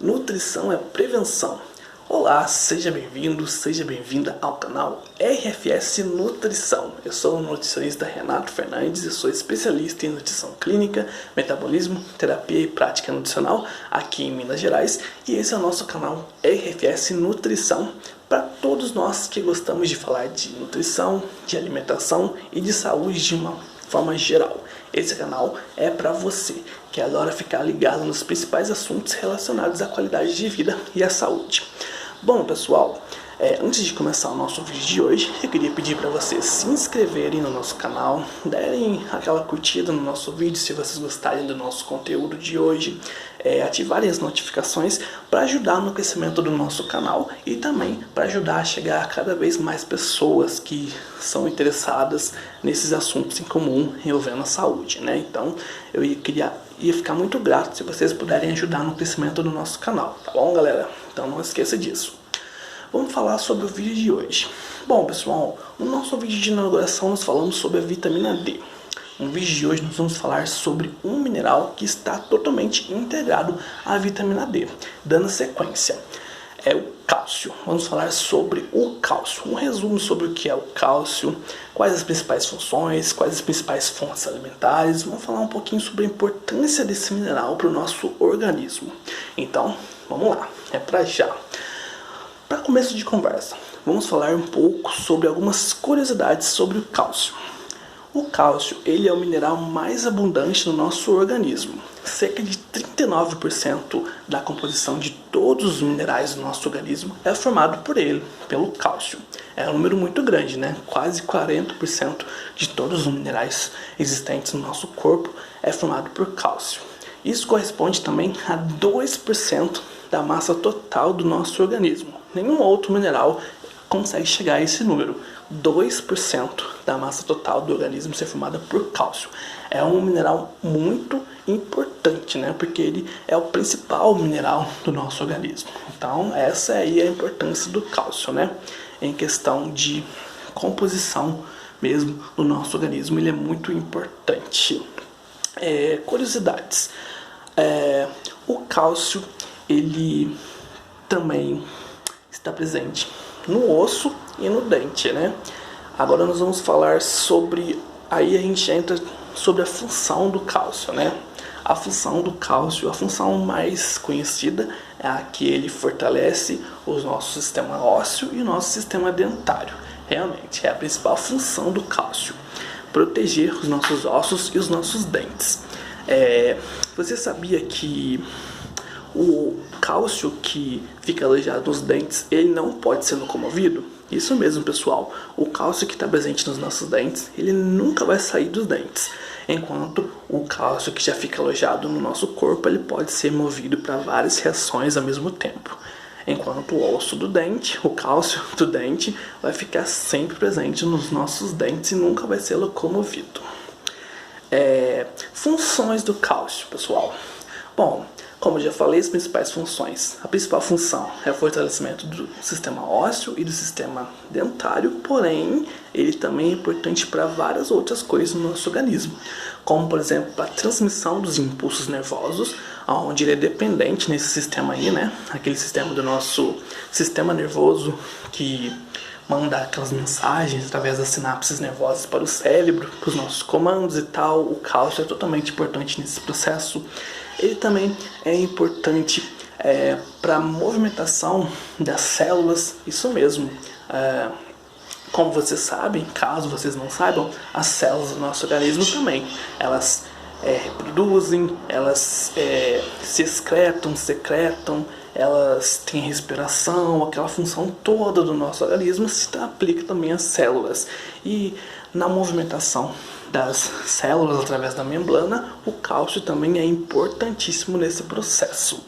Nutrição é prevenção. Olá, seja bem-vindo, seja bem-vinda ao canal RFS Nutrição. Eu sou o nutricionista Renato Fernandes e sou especialista em nutrição clínica, metabolismo, terapia e prática nutricional aqui em Minas Gerais. E esse é o nosso canal RFS Nutrição para todos nós que gostamos de falar de nutrição, de alimentação e de saúde de uma forma geral. Esse canal é para você que adora ficar ligado nos principais assuntos relacionados à qualidade de vida e à saúde. Bom, pessoal, antes de começar o nosso vídeo de hoje, eu queria pedir para vocês se inscreverem no nosso canal, darem aquela curtida no nosso vídeo se vocês gostarem do nosso conteúdo de hoje, ativarem as notificações para ajudar no crescimento do nosso canal e também para ajudar a chegar a cada vez mais pessoas que são interessadas nesses assuntos em comum envolvendo a saúde, né? Então, ia ficar muito grato se vocês puderem ajudar no crescimento do nosso canal, tá bom, galera? Então não esqueça disso. Vamos falar sobre o vídeo de hoje. Bom, pessoal, no nosso vídeo de inauguração nós falamos sobre a vitamina D. No vídeo de hoje nós vamos falar sobre um mineral que está totalmente integrado à vitamina D. Dando sequência, é o cálcio. Vamos falar sobre o cálcio. Um resumo sobre o que é o cálcio, quais as principais funções, quais as principais fontes alimentares. Vamos falar um pouquinho sobre a importância desse mineral para o nosso organismo. Então, vamos lá, é para já. Para começo de conversa, vamos falar um pouco sobre algumas curiosidades sobre o cálcio. O cálcio, ele é o mineral mais abundante no nosso organismo. Cerca de 39% da composição de todos os minerais do nosso organismo é formado por ele, pelo cálcio. É um número muito grande, né? Quase 40% de todos os minerais existentes no nosso corpo é formado por cálcio. Isso corresponde também a 2% da massa total do nosso organismo. Nenhum outro mineral consegue chegar a esse número. 2% da massa total do organismo ser formada por cálcio. É um mineral muito importante, né? Porque ele é o principal mineral do nosso organismo. Então, essa aí é a importância do cálcio, né? Em questão de composição mesmo do nosso organismo, ele é muito importante. Curiosidades. O cálcio, ele também está presente no osso e no dente, né? Agora nós vamos falar sobre, aí a gente entra sobre a função do cálcio, né? A função do cálcio, a função mais conhecida é a que ele fortalece o nosso sistema ósseo e o nosso sistema dentário. Realmente, é a principal função do cálcio, proteger os nossos ossos e os nossos dentes. Você sabia que o cálcio que fica alojado nos dentes, ele não pode ser locomovido? Isso mesmo, pessoal. O cálcio que está presente nos nossos dentes, ele nunca vai sair dos dentes. Enquanto o cálcio que já fica alojado no nosso corpo, ele pode ser movido para várias reações ao mesmo tempo. Enquanto o osso do dente, o cálcio do dente, vai ficar sempre presente nos nossos dentes e nunca vai ser locomovido. Funções do cálcio, pessoal. Bom, como eu já falei, as principais funções. A principal função é o fortalecimento do sistema ósseo e do sistema dentário, porém, ele também é importante para várias outras coisas no nosso organismo, como, por exemplo, a transmissão dos impulsos nervosos, onde ele é dependente nesse sistema aí, né? Aquele sistema do nosso sistema nervoso que manda aquelas mensagens através das sinapses nervosas para o cérebro, para os nossos comandos e tal. O cálcio é totalmente importante nesse processo. Ele também é importante para a movimentação das células, isso mesmo. Como vocês sabem, caso vocês não saibam, as células do nosso organismo também, elas reproduzem, elas se excretam, secretam, elas têm respiração, aquela função toda do nosso organismo se aplica também às células. E na movimentação das células através da membrana, o cálcio também é importantíssimo nesse processo.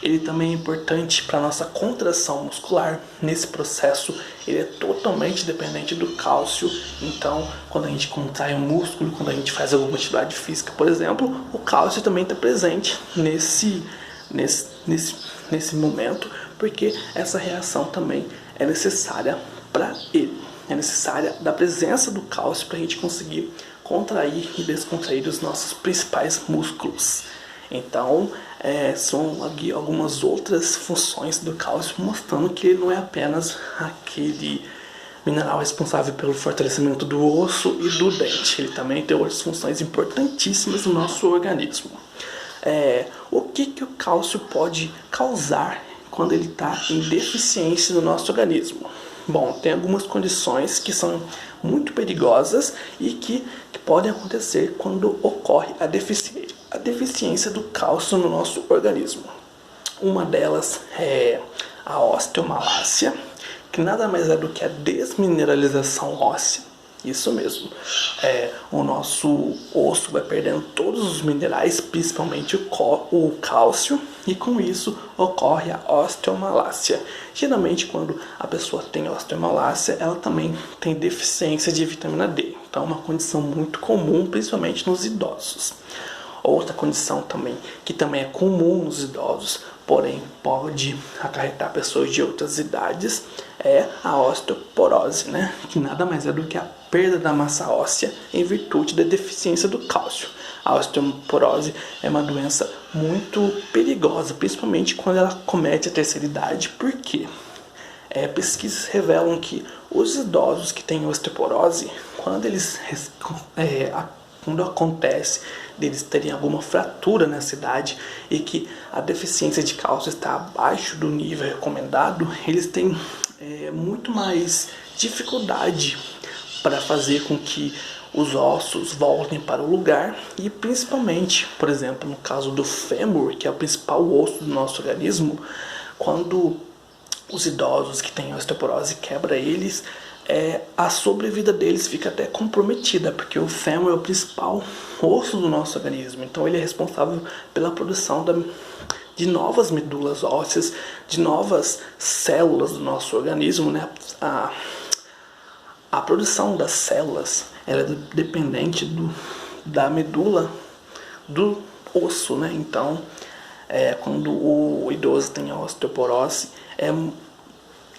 Ele também é importante para a nossa contração muscular. Nesse processo, ele é totalmente dependente do cálcio. Então, quando a gente contrai o músculo, quando a gente faz alguma atividade física, por exemplo, o cálcio também está presente nesse momento, porque essa reação também é necessária para ele. É necessária da presença do cálcio para a gente conseguir contrair e descontrair os nossos principais músculos. Então, são aqui algumas outras funções do cálcio, mostrando que ele não é apenas aquele mineral responsável pelo fortalecimento do osso e do dente. Ele também tem outras funções importantíssimas no nosso organismo. O que o cálcio pode causar quando ele está em deficiência no nosso organismo? Bom, tem algumas condições que são muito perigosas e que podem acontecer quando ocorre a deficiência do cálcio no nosso organismo. Uma delas é a osteomalácia, que nada mais é do que a desmineralização óssea. Isso mesmo, o nosso osso vai perdendo todos os minerais, principalmente o cálcio, e com isso ocorre a osteomalácia. Geralmente quando a pessoa tem osteomalácia, ela também tem deficiência de vitamina D, então é uma condição muito comum, principalmente nos idosos. Outra condição também, que também é comum nos idosos, porém pode acarretar pessoas de outras idades, é a osteoporose, né? Que nada mais é do que a perda da massa óssea em virtude da deficiência do cálcio. A osteoporose é uma doença muito perigosa, principalmente quando ela comete a terceira idade. Por quê? Pesquisas revelam que os idosos que têm osteoporose, quando acontece deles terem alguma fratura nessa idade e que a deficiência de cálcio está abaixo do nível recomendado, eles têm muito mais dificuldade para fazer com que os ossos voltem para o lugar e principalmente, por exemplo, no caso do fêmur, que é o principal osso do nosso organismo, quando os idosos que têm osteoporose quebra eles, a sobrevida deles fica até comprometida, porque o fêmur é o principal osso do nosso organismo, então ele é responsável pela produção de novas medulas ósseas, de novas células do nosso organismo, né? A produção das células ela é dependente da medula do osso, né? Então, quando o idoso tem a osteoporose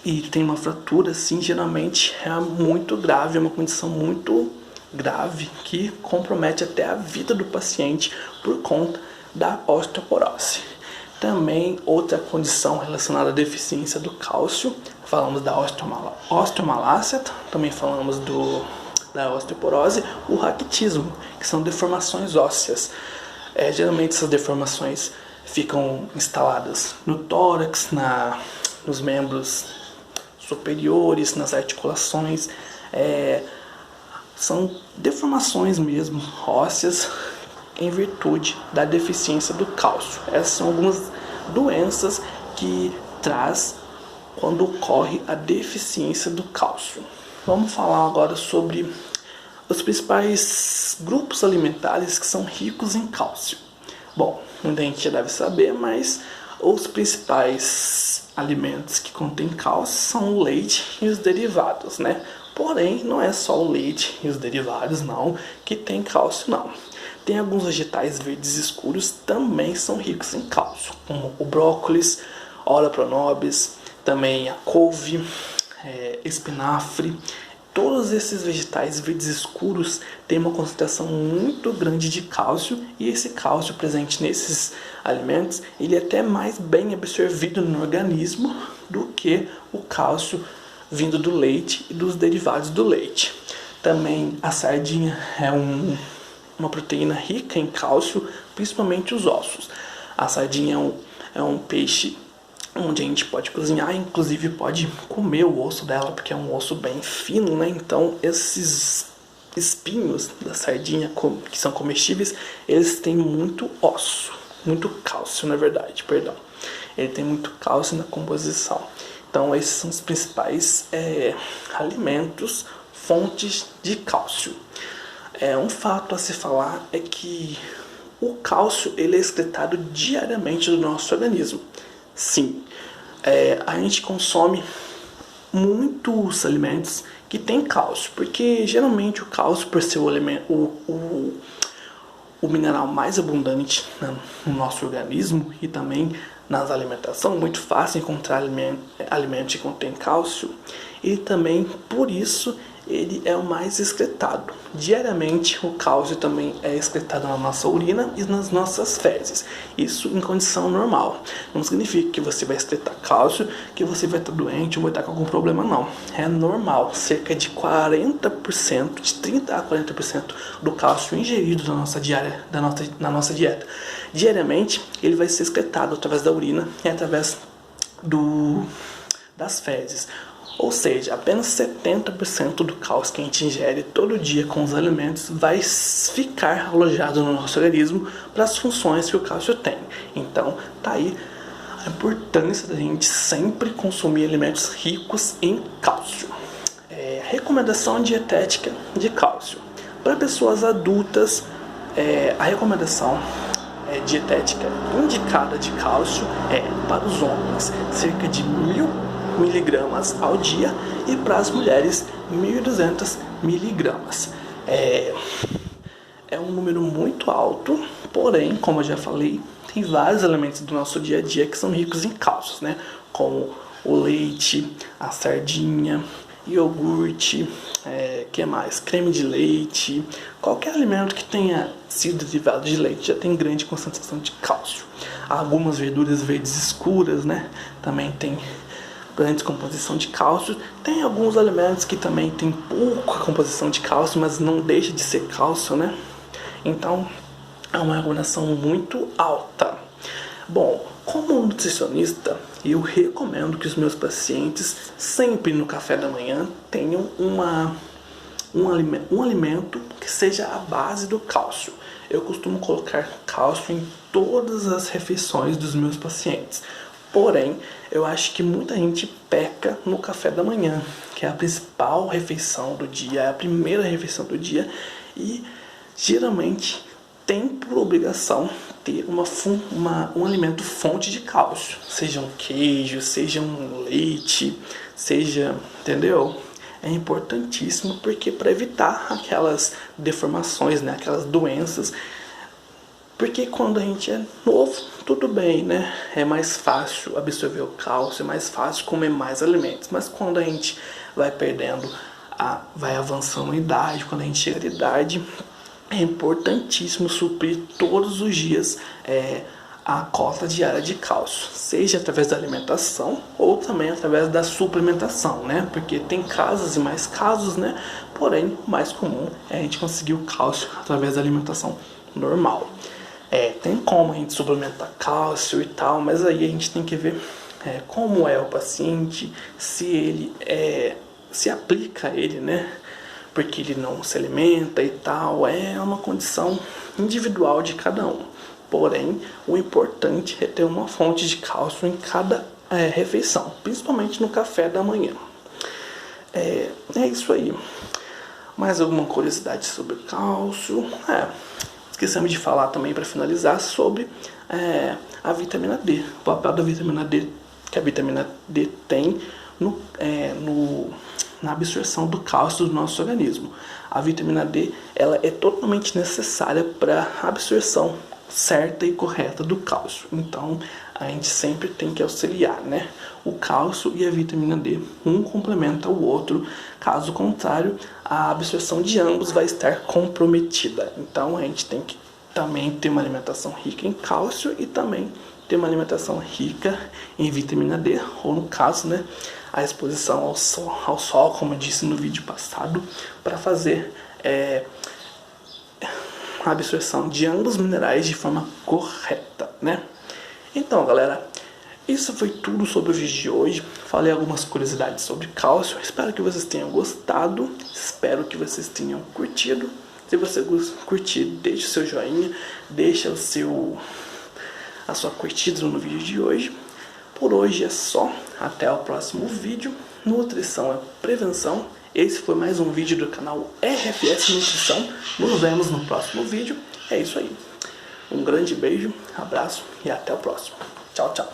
e tem uma fratura, assim, geralmente é muito grave, é uma condição muito grave que compromete até a vida do paciente por conta da osteoporose. Também outra condição relacionada à deficiência do cálcio, falamos da osteomalácia, também falamos da osteoporose, o raquitismo, que são deformações ósseas. Geralmente essas deformações ficam instaladas no tórax, nos membros superiores, nas articulações. São deformações mesmo ósseas em virtude da deficiência do cálcio. Essas são algumas doenças que traz quando ocorre a deficiência do cálcio. Vamos falar agora sobre os principais grupos alimentares que são ricos em cálcio. Bom, muita gente já deve saber, mas os principais alimentos que contêm cálcio são o leite e os derivados, né? Porém, não é só o leite e os derivados não que tem cálcio, não. Tem alguns vegetais verdes escuros também são ricos em cálcio, como o brócolis, Ora pronobis, também a couve, espinafre. Todos esses vegetais verdes escuros têm uma concentração muito grande de cálcio, e esse cálcio presente nesses alimentos ele é até mais bem absorvido no organismo do que o cálcio vindo do leite e dos derivados do leite. Também a sardinha é uma proteína rica em cálcio, principalmente os ossos. A sardinha é um peixe onde a gente pode cozinhar, inclusive pode comer o osso dela, porque é um osso bem fino, né? Então esses espinhos da sardinha, que são comestíveis, eles têm muito cálcio, na verdade, perdão. Ele tem muito cálcio na composição. Então esses são os principais alimentos, fontes de cálcio. Um fato a se falar é que o cálcio ele é excretado diariamente do nosso organismo. Sim, a gente consome muitos alimentos que têm cálcio, porque geralmente o cálcio, por ser o mineral mais abundante no nosso organismo e também nas alimentações, muito fácil encontrar alimentos que contêm cálcio, e também por isso ele é o mais excretado. Diariamente o cálcio também é excretado na nossa urina e nas nossas fezes. Isso em condição normal. Não significa que você vai excretar cálcio, que você vai estar doente ou vai estar com algum problema, não. É normal. Cerca de 40%, de 30 a 40% do cálcio ingerido na nossa dieta. Diariamente ele vai ser excretado através da urina e através das fezes. Ou seja, apenas 70% do cálcio que a gente ingere todo dia com os alimentos vai ficar alojado no nosso organismo para as funções que o cálcio tem. Então, tá aí a importância da gente sempre consumir alimentos ricos em cálcio. Recomendação dietética de cálcio. Para pessoas adultas, a recomendação dietética indicada de cálcio para os homens cerca de 1.000 miligramas ao dia e para as mulheres 1.200 miligramas. É um número muito alto, porém, como eu já falei, tem vários elementos do nosso dia a dia que são ricos em cálcios, né? Como o leite, a sardinha, iogurte, que mais? Creme de leite, qualquer alimento que tenha sido derivado de leite já tem grande concentração de cálcio. Algumas verduras verdes escuras, né? Também tem grande composição de cálcio. Tem alguns alimentos que também tem pouca composição de cálcio, mas não deixa de ser cálcio, né? Então, é uma recomendação muito alta. Bom, como nutricionista, eu recomendo que os meus pacientes sempre no café da manhã tenham um alimento que seja a base do cálcio. Eu costumo colocar cálcio em todas as refeições dos meus pacientes. Porém, eu acho que muita gente peca no café da manhã, que é a principal refeição do dia, é a primeira refeição do dia, e geralmente tem por obrigação ter um alimento fonte de cálcio, seja um queijo, seja um leite, seja, entendeu? É importantíssimo porque para evitar aquelas deformações, né, aquelas doenças. Porque quando a gente é novo, tudo bem, né? É mais fácil absorver o cálcio, é mais fácil comer mais alimentos. Mas quando a gente vai perdendo, vai avançando a idade, quando a gente chega de idade, é importantíssimo suprir todos os dias a cota diária de cálcio. Seja através da alimentação ou também através da suplementação, né? Porque tem casos e mais casos, né? Porém, o mais comum é a gente conseguir o cálcio através da alimentação normal. Tem como a gente suplementar cálcio e tal, mas aí a gente tem que ver como é o paciente, se ele se aplica a ele, né? Porque ele não se alimenta e tal, é uma condição individual de cada um. Porém, o importante é ter uma fonte de cálcio em cada refeição, principalmente no café da manhã. É isso aí. Mais alguma curiosidade sobre cálcio? Esquecemos de falar também, para finalizar, sobre a vitamina D. O papel da vitamina D, que a vitamina D tem na absorção do cálcio do nosso organismo. A vitamina D ela é totalmente necessária para a absorção certa e correta do cálcio. Então, a gente sempre tem que auxiliar, né? O cálcio e a vitamina D, um complementa o outro. Caso contrário, a absorção de ambos vai estar comprometida. Então, a gente tem que também ter uma alimentação rica em cálcio e também ter uma alimentação rica em vitamina D, ou no caso, né, a exposição ao sol, como eu disse no vídeo passado, para fazer a absorção de ambos os minerais de forma correta, né? Então, galera, isso foi tudo sobre o vídeo de hoje. Falei algumas curiosidades sobre cálcio. Espero que vocês tenham gostado. Espero que vocês tenham curtido. Se você curtir, deixe o seu joinha, deixa a sua curtida no vídeo de hoje. Por hoje é só. Até o próximo vídeo. Nutrição é prevenção. Esse foi mais um vídeo do canal RFS Nutrição. Nos vemos no próximo vídeo. É isso aí. Um grande beijo, abraço e até o próximo. Tchau, tchau.